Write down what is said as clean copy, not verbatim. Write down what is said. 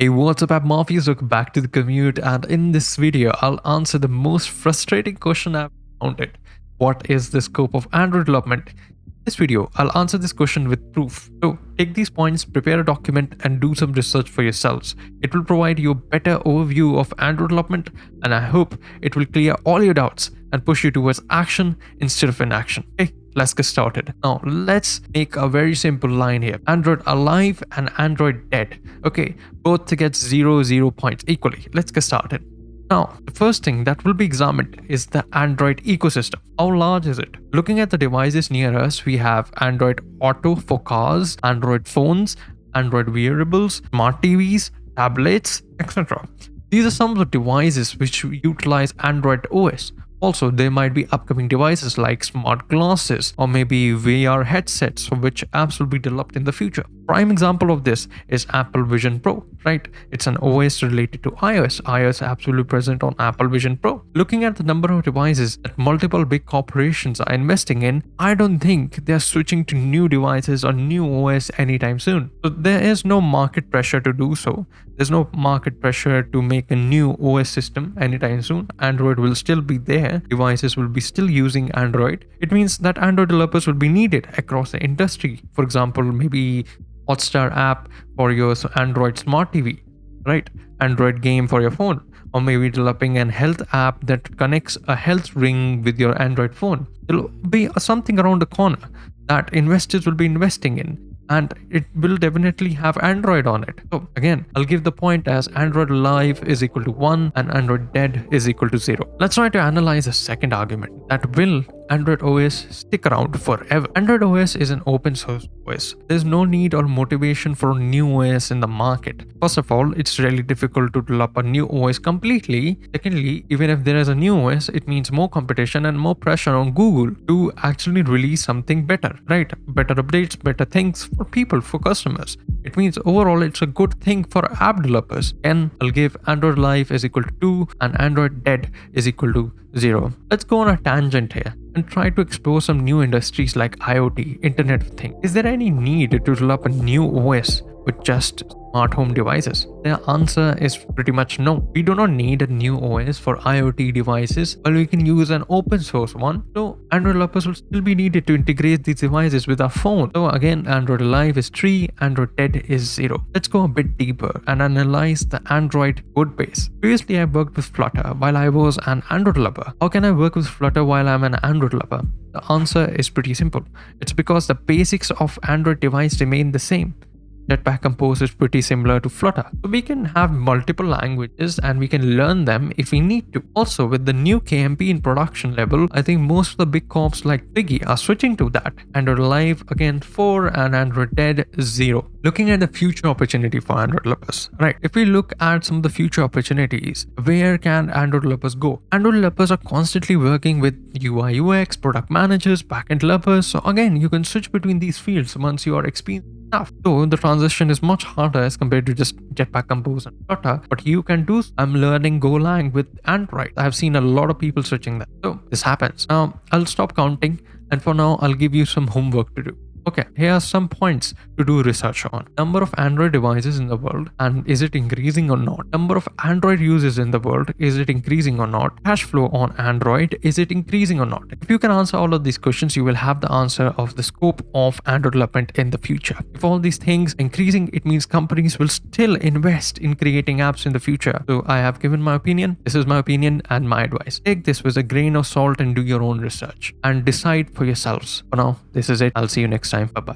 Hey, what's up, app Mafias? Welcome back to the Commute, and in this video, I'll answer the most frustrating question I've found it. What is the scope of Android development? In this video, I'll answer this question with proof. So take these points, prepare a document, and do some research for yourselves. It will provide you a better overview of Android development, and I hope it will clear all your doubts and push you towards action instead of inaction. Okay, let's get started. Now, let's make a very simple line here. Android alive and Android dead. Okay, both to get 0 points equally. Let's get started. Now, the first thing that will be examined is the Android ecosystem. How large is it? Looking at the devices near us, we have Android Auto for cars, Android phones, Android wearables, smart TVs, tablets, etc. These are some of the devices which utilize Android OS. Also, there might be upcoming devices like smart glasses or maybe VR headsets for which apps will be developed in the future. Prime example of this is Apple Vision Pro, right? It's an OS related to iOS. iOS apps will be present on Apple Vision Pro. Looking at the number of devices that multiple big corporations are investing in, I don't think they're switching to new devices or new OS anytime soon. So there is no market pressure to do so. There's no market pressure to make a new OS system anytime soon. Android will still be there. Devices will be still using Android. It means that Android developers will be needed across the industry. For example, maybe Hotstar app for your Android smart TV, right? Android game for your phone, or maybe developing an health app that connects a health ring with your Android phone. There'll be something around the corner that investors will be investing in, and it will definitely have Android on it. So again, I'll give the point as Android live is equal to 1 and Android dead is equal to 0. Let's try to analyze the second argument, that will Android OS stick around forever? Android OS is an open source OS. There's no need or motivation for a new OS in the market. First of all, it's really difficult to develop a new OS completely. Secondly, even if there is a new OS, it means more competition and more pressure on Google to actually release something better, right? Better updates, better things for people, for customers. It means overall it's a good thing for app developers. And I'll give Android live is equal to 2 and Android dead is equal to 0. Let's go on a tangent here and try to explore some new industries like IoT, Internet of Things. Is there any need to develop a new OS with just smart home devices? The answer is pretty much no. We do not need a new OS for IoT devices, while we can use an open source one. So Android developers will still be needed to integrate these devices with our phone. So again, Android live is 3, Android dead is 0. Let's go a bit deeper and analyze the Android code base. Previously, I worked with Flutter while I was an Android developer. How can I work with Flutter while I'm an Android developer? The answer is pretty simple. It's because the basics of Android device remain the same. Jetpack Compose is pretty similar to Flutter. So we can have multiple languages and we can learn them if we need to. Also, with the new KMP in production level, I think most of the big corps like Twiggy are switching to that. Android live again 4 and Android dead 0. Looking at the future opportunity for Android developers, right? If we look at some of the future opportunities, where can Android developers go? Android developers are constantly working with UI UX, product managers, backend developers. So again, you can switch between these fields once you are experienced enough. So the transition is much harder as compared to just Jetpack Compose and Flutter, but you can do. I'm learning Golang with Android. I've seen a lot of people switching that. So this happens. Now I'll stop counting, and for now I'll give you some homework to do. Okay, here are some points to do research on. Number of Android devices in the world, and is it increasing or not? Number of Android users in the world, is it increasing or not? Cash flow on Android, is it increasing or not? If you can answer all of these questions, you will have the answer of the scope of Android development in the future. If all these things increasing, it means companies will still invest in creating apps in the future. So I have given my opinion. This is my opinion and my advice. Take this with a grain of salt and do your own research and decide for yourselves. For now, this is it. I'll see you next time. Bye-bye.